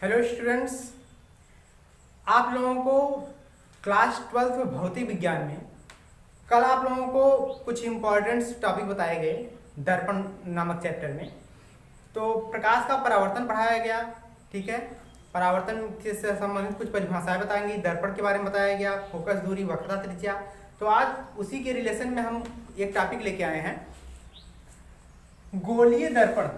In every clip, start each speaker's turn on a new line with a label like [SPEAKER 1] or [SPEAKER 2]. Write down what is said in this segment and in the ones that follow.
[SPEAKER 1] Hello students, आप लोगों को क्लास 12th में भौतिक विज्ञान में कल आप लोगों को कुछ इम्पोर्टेंट टॉपिक बताए गए दर्पण नामक चैप्टर में। तो प्रकाश का परावर्तन पढ़ाया गया, ठीक है। परावर्तन से संबंधित कुछ परिभाषाएं बताएंगी, दर्पण के बारे में बताया गया, फोकस दूरी, वक्रता, त्रिज्या। तो आज उसी के रिलेशन में हम एक टॉपिक लेके आए हैं, गोलीय दर्पण।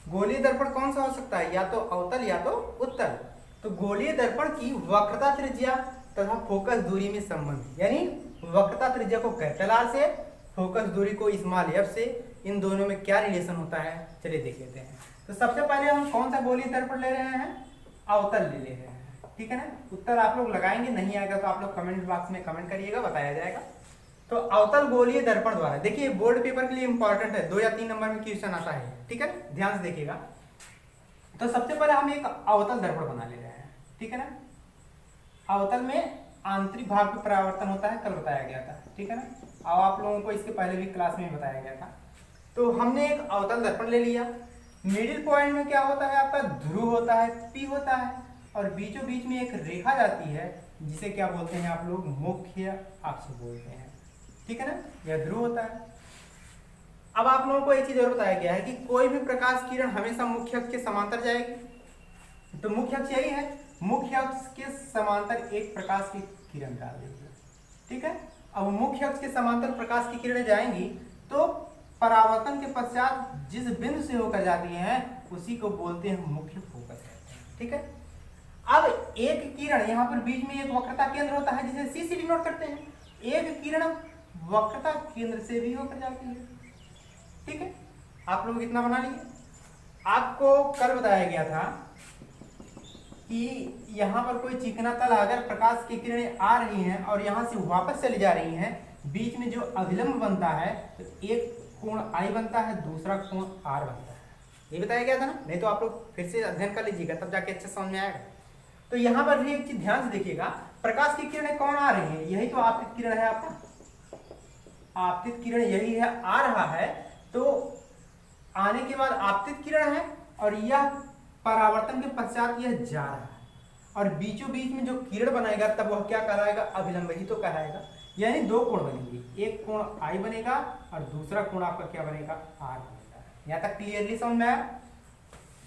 [SPEAKER 1] गोलीय दर्पण कौन सा हो सकता है, या तो अवतल या तो उत्तल। तो गोलीय दर्पण की वक्रता, त्रिज्या तथा फोकस दूरी में संबंध, यानी वक्रता त्रिज्या को कैपिटल आर से, फोकस दूरी को स्मॉल एफ से, इन दोनों में क्या रिलेशन होता है, चलिए देख लेते हैं। तो सबसे पहले हम कौन सा गोलीय दर्पण ले रहे हैं, अवतल ले रहे हैं, ठीक है ना। उत्तर आप लोग लगाएंगे, नहीं आएगा तो आप लोग कमेंट बॉक्स में कमेंट करिएगा, बताया जाएगा। तो अवतल गोलीय दर्पण द्वारा, देखिए बोर्ड पेपर के लिए इंपॉर्टेंट है, 2 या 3 नंबर में क्वेश्चन आता है, ठीक है, ध्यान से देखिएगा। तो सबसे पहले हम एक अवतल दर्पण बना ले रहे हैं, ठीक है ना। अवतल में आंतरिक भाग पे परावर्तन होता है, कल बताया गया था, ठीक है ना। और आप लोगों को इसके पहले भी क्लास में बताया गया था। तो हमने एक अवतल दर्पण ले लिया। मिडिल पॉइंट में क्या होता है, आपका ध्रुव होता है, पी होता है, और बीचों बीच में एक रेखा जाती है जिसे क्या बोलते हैं आप लोग, मुख्य अक्ष बोलते हैं, ठीक है ना। यह ध्रुव होता है। अब आप लोगों को एक चीज और बताया गया है कि कोई भी प्रकाश किरण हमेशा मुख्य अक्ष के समांतर जाएगी। तो मुख्य अक्ष यही है, मुख्य अक्ष के समांतर एक प्रकाश की किरण डाल देगी, ठीक है। अब मुख्य अक्ष के समांतर प्रकाश की किरणें जाएंगी तो परावर्तन के पश्चात जिस बिंदु से होकर जाती हैं उसी को बोलते हैं मुख्य फोकस, ठीक है। अब एक किरण, यहाँ पर बीच में एक वक्रता केंद्र होता है जिसे सी से डिनोट करते हैं। एक किरण वक्रता केंद्र से भी होकर जाती है, ठीक है। आप लोग इतना बना लिए। आपको कल बताया गया था कि यहाँ पर कोई चिकना तल, अगर प्रकाश की किरणें आ रही हैं और यहाँ से वापस चली जा रही हैं, बीच में जो अभिलंब बनता है तो एक कोण आई बनता है, दूसरा कोण आर बनता है, ये बताया गया था ना। नहीं तो आप लोग फिर से अध्ययन कर लीजिएगा, तब जाके अच्छे समझ में आएगा। तो यहाँ पर भी एक चीज ध्यान से देखिएगा, प्रकाश की किरणें कौन आ रही है, यही तो आपतित किरण है आपका, आपतित किरण यही है, आ रहा है। तो आने के बाद आपतित किरण है और यह परावर्तन के पश्चात यह जा रहा है, और बीचों बीच में जो किरण बनाएगा तब वह क्या कहलाएगा, अभिलंब ही तो कहलाएगा। यानी 2 कोण बनेंगे, एक कोण आई बनेगा और दूसरा कोण आपका क्या बनेगा, आर बनेगा। यहां तक क्लियरली समझ में आया।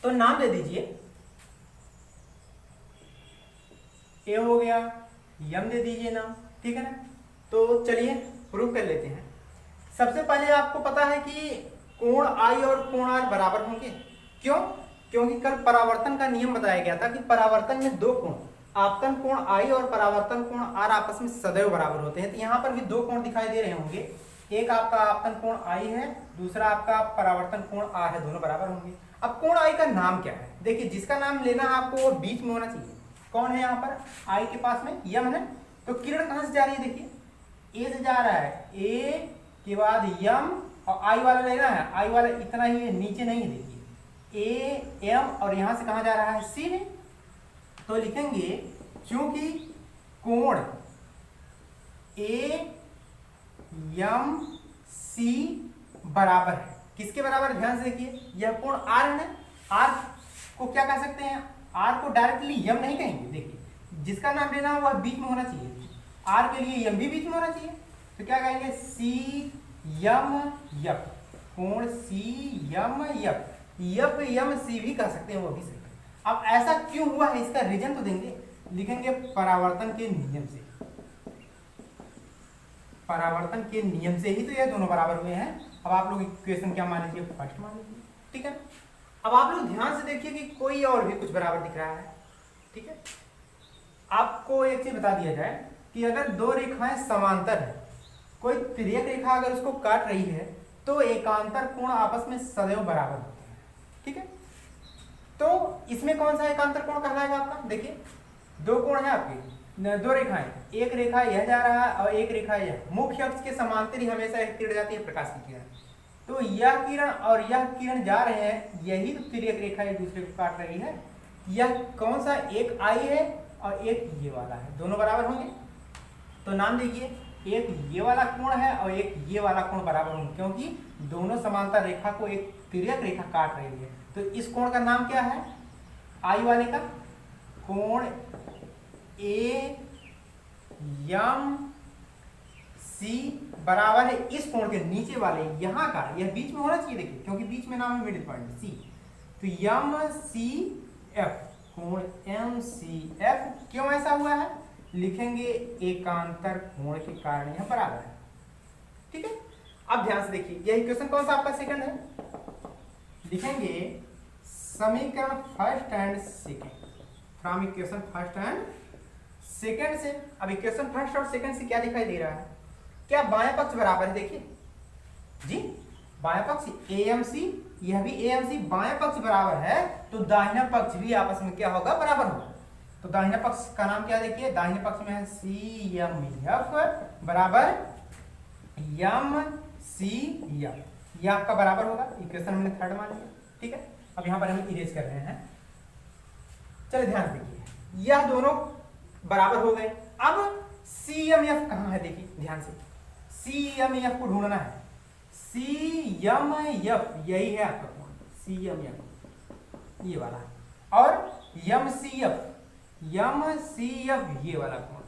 [SPEAKER 1] तो नाम दे दीजिए, ए हो गया, यम दे दीजिए नाम, ठीक है ना। तो चलिए प्रूव कर लेते हैं। सबसे पहले आपको पता है कि कोण आई और कोण आर बराबर होंगे। क्यों? क्योंकि कल परावर्तन का नियम बताया गया था कि परावर्तन में 2 कोण, आपतन कोण आई और परावर्तन कोण आर आपस में सदैव बराबर होते हैं। तो यहाँ पर भी 2 कोण दिखाई दे रहे होंगे, एक आपका आपतन कोण आई है, दूसरा आपका परावर्तन कोण आर है, दोनों बराबर होंगे। अब कोण आई का नाम क्या है, देखिए जिसका नाम लेना है आपको वो बीच में होना चाहिए। कौन है यहाँ पर, आई के पास में यम है। तो किरण कहां से जा रही है, देखिए ए से जा रहा है, ए के बाद यम और आई वाला लेना है, आई वाला इतना ही है, नीचे नहीं है, देखिए ए एम, और यहां से कहा जा रहा है, सी में। तो लिखेंगे क्योंकि कोण ए एम सी बराबर है, किसके बराबर, ध्यान से देखिए, यह कोण आर है। आर को क्या कह सकते हैं, आर को डायरेक्टली यम नहीं कहेंगे, देखिए जिसका नाम लेना है वह बीच में होना चाहिए, आर के लिए यम भी बीच में होना चाहिए। तो क्या कहेंगे, सी यम यप, कोण सी यम यप, यप यम सी भी कह सकते हैं, वो भी सही। अब ऐसा क्यों हुआ है, इसका रीजन तो देंगे, लिखेंगे परावर्तन के नियम से, परावर्तन के नियम से ही तो ये दोनों बराबर हुए हैं। अब आप लोग इक्वेशन क्या मान लीजिए, फर्स्ट मान लीजिए, ठीक है। अब आप लोग ध्यान से देखिए कि कोई और भी कुछ बराबर दिख रहा है, ठीक है। आपको एक चीज बता दिया जाए कि अगर 2 रेखाएं समांतर है, कोई तिर्यक रेखा अगर उसको काट रही है तो एकांतर कोण आपस में सदैव बराबर होते हैं, ठीक है। तो इसमें कौन सा एकांतर कोण कहलाएगा आपका, देखिए 2 कोण है आपके, 2 रेखाएं, एक रेखा यह जा रहा है और एक रेखा यह, मुख्य अक्ष के समांतर ही हमेशा एक किरण जाती है, प्रकाश की किरण। तो यह किरण और यह किरण जा रहे हैं, यही तो तिर्यक रेखा एक दूसरे को काट रही है। यह कौन सा, एक आई है और एक ये वाला है, दोनों बराबर होंगे। तो नाम दीजिए, एक ये वाला कोण है और एक ये वाला कोण बराबर होंगे, क्योंकि दोनों समांतर रेखा को एक तिर्यक रेखा काट रही है। तो इस कोण का नाम क्या है, आई वाले का कोण ए एम सी बराबर है इस कोण के नीचे वाले यहां का, यह बीच में होना चाहिए देखिए, क्योंकि बीच में नाम है मिडिल पॉइंट सी। तो एम सी एफ, कोण एम सी एफ क्यों ऐसा हुआ है, लिखेंगे एकांतर कोण के कारण यह बराबर है। ठीक है, अब ध्यान से देखिए, यह इक्वेशन कौन सा आपका सेकंड है, लिखेंगे समीकरण first and second from equation first and second से। अब इक्वेशन फर्स्ट और सेकंड से क्या दिखाई दे रहा है, क्या बाएं पक्ष बराबर है, देखिए जी बाएं पक्ष एएमसी, यह भी एएमसी, बाएं पक्ष बराबर है तो दाहिना पक्ष भी आपस में क्या होगा, बराबर होगा। तो दाहिना पक्ष का नाम क्या, देखिए दाहिने पक्ष में है सी एम एफ बराबर एम सी एफ, यह आपका बराबर होगा, इक्वेशन हमने थर्ड मान लिया। ठीक है, अब यहां पर हम इरेज कर रहे हैं। चलिए ध्यान देखिए, यह दोनों बराबर हो गए। अब सी एम एफ कहां है, देखिए ध्यान से, सी एम एफ को ढूंढना है। सी एम एफ यही है आपका कोण, सी एम एफ ये वाला, और एम सी एफ ये वाला कोण,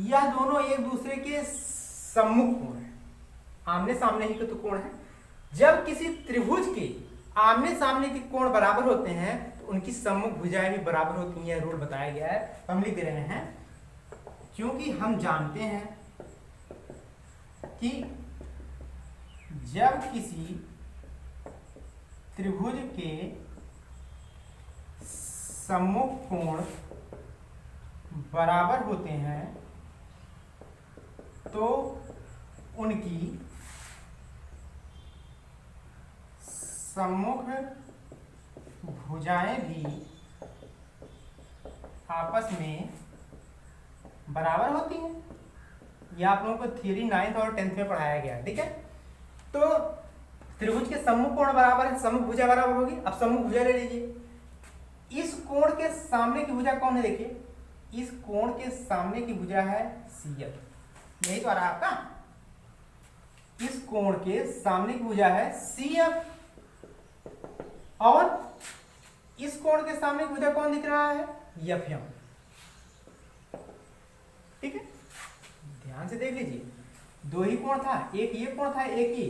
[SPEAKER 1] यह दोनों एक दूसरे के सम्मुख कोण है, आमने सामने ही तो कोण है। जब किसी त्रिभुज के आमने सामने के कोण बराबर होते हैं तो उनकी सम्मुख भुजाएं भी बराबर होती हैं, यह रूल बताया गया है। हम लिख दे रहे हैं, क्योंकि हम जानते हैं कि जब किसी त्रिभुज के सम्मुख कोण बराबर होते हैं तो उनकी सम्मुख भुजाएं भी आपस में बराबर होती हैं। यह आप लोगों को थ्योरी 9th और 10th में पढ़ाया गया है। ठीक है, तो त्रिभुज के सम्मुख कोण बराबर है, सम्मुख भुजा बराबर होगी। अब सम्मुख भुजा ले लीजिए, इस कोण के सामने की भुजा कौन है, देखिए इस कोण के सामने की भुजा है सी एफ, यही तो आ रहा है आपका, इस कोण के सामने की भुजा है सी एफ, और इस कोण के सामने की भुजा कौन दिख रहा है, एफ एम। ठीक है, ध्यान से देख लीजिए, दो ही कोण था, एक ये कोण था, एक ही,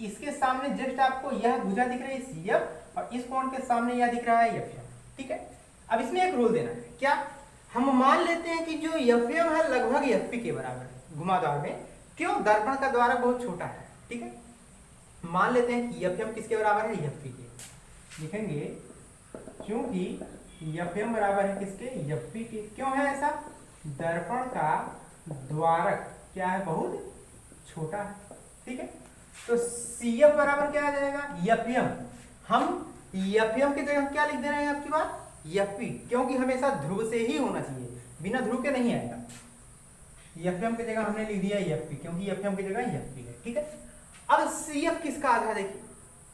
[SPEAKER 1] इसके सामने जस्ट आपको यह भुजा दिख रही है सी एफ, और इस कोण के सामने यह दिख रहा है एफ एम। ठीक है, अब इसमें एक रूल देना है, क्या, हम मान लेते हैं कि जो एफ एम है लगभग एफ पी के बराबर है घुमावदार में, क्यों, दर्पण का द्वारा बहुत छोटा है। ठीक है, मान लेते हैं कि एफ एम किसके बराबर है, एफ पी के, लिखेंगे क्योंकि एफ एम बराबर है किसके, एफ पी के। क्यों है ऐसा, दर्पण का द्वारक क्या है, बहुत छोटा है। ठीक है, तो सी एफ बराबर क्या आ जाएगा, एफ एम। हम एफ एम की जगह क्या लिख दे रहे हैं आपकी बात, एफ पी, क्योंकि हमेशा ध्रुव से ही होना चाहिए, बिना ध्रुव के नहीं आएगा। एफ एम की जगह हमने लिख दिया एफ पी, क्योंकि एफ एम की जगह एफ पी है। ठीक है, अब सी एफ किसका आधा देखिए,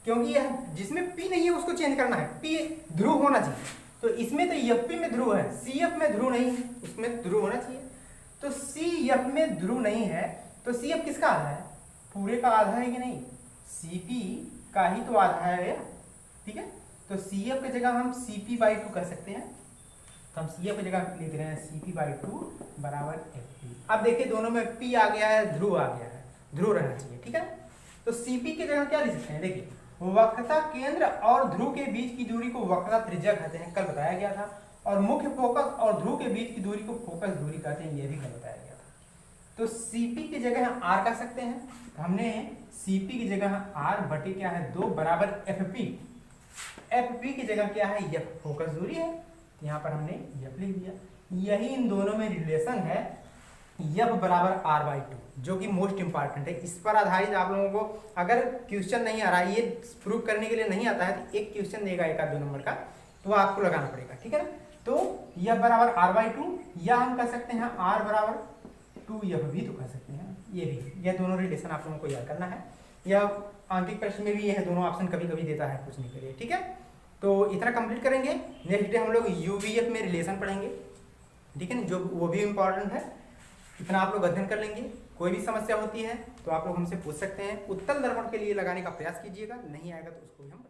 [SPEAKER 1] क्योंकि यह जिसमें पी नहीं है उसको चेंज करना है, पी ध्रुव होना चाहिए, तो इसमें तो एफ पी में ध्रुव है, सी एफ में ध्रुव नहीं है, उसमें ध्रुव होना चाहिए। तो सी एफ में ध्रुव नहीं है, तो सी एफ किसका आधा है, पूरे का आधा है कि नहीं, सी पी का ही तो आधा है। ठीक है, तो सी एफ की जगह हम सी पी बाई 2 कह सकते हैं, तो हम सी एफ की जगह लिख रहे हैं सी पी बाई 2 बराबर एफ पी। अब देखिए दोनों में पी आ गया है, ध्रुव आ गया है, ध्रुव रहना चाहिए। ठीक है, तो सी पी की जगह क्या लिख सकते हैं, देखिए वक्रता केंद्र और ध्रुव के बीच की दूरी को वक्रता त्रिज्या कहते हैं, कल बताया गया था, और मुख्य फोकस और ध्रुव के बीच की दूरी को फोकस दूरी कहते हैं, यह भी कल बताया गया था। तो सीपी की जगह हम आर कह सकते हैं, तो हमने सीपी की जगह आर बटे क्या है 2 बराबर एफपी, एफपी की जगह क्या है एफ फोकस दूरी है, तो यहाँ पर हमने एफ लिख दिया। यही इन दोनों में रिलेशन है एफ बराबर आर बाई 2, जो कि मोस्ट इंपॉर्टेंट है। इस पर आधारित आप लोगों को अगर क्वेश्चन नहीं आ रहा है, ये प्रूव करने के लिए नहीं आता है, तो एक क्वेश्चन देगा 1-2 नंबर का, तो आपको लगाना पड़ेगा। ठीक है ना, तो एफ बराबर आर बाई 2, या हम कह सकते हैं आर बराबर 2f भी तो कह सकते हैं, ये भी, यह दोनों रिलेशन आप लोगों को याद करना है। यह आंतरिक प्रश्न में भी यह दोनों ऑप्शन कभी कभी देता है पूछने के लिए। ठीक है, तो इतना कंप्लीट करेंगे। नेक्स्ट डे हम लोग यूवीएफ में रिलेशन पढ़ेंगे, ठीक है ना, जो वो भी इम्पोर्टेंट है। इतना आप लोग अध्ययन कर लेंगे। कोई भी समस्या होती है तो आप लोग हमसे पूछ सकते हैं। उत्तल दर्पण के लिए लगाने का प्रयास कीजिएगा, नहीं आएगा तो उसको भी हम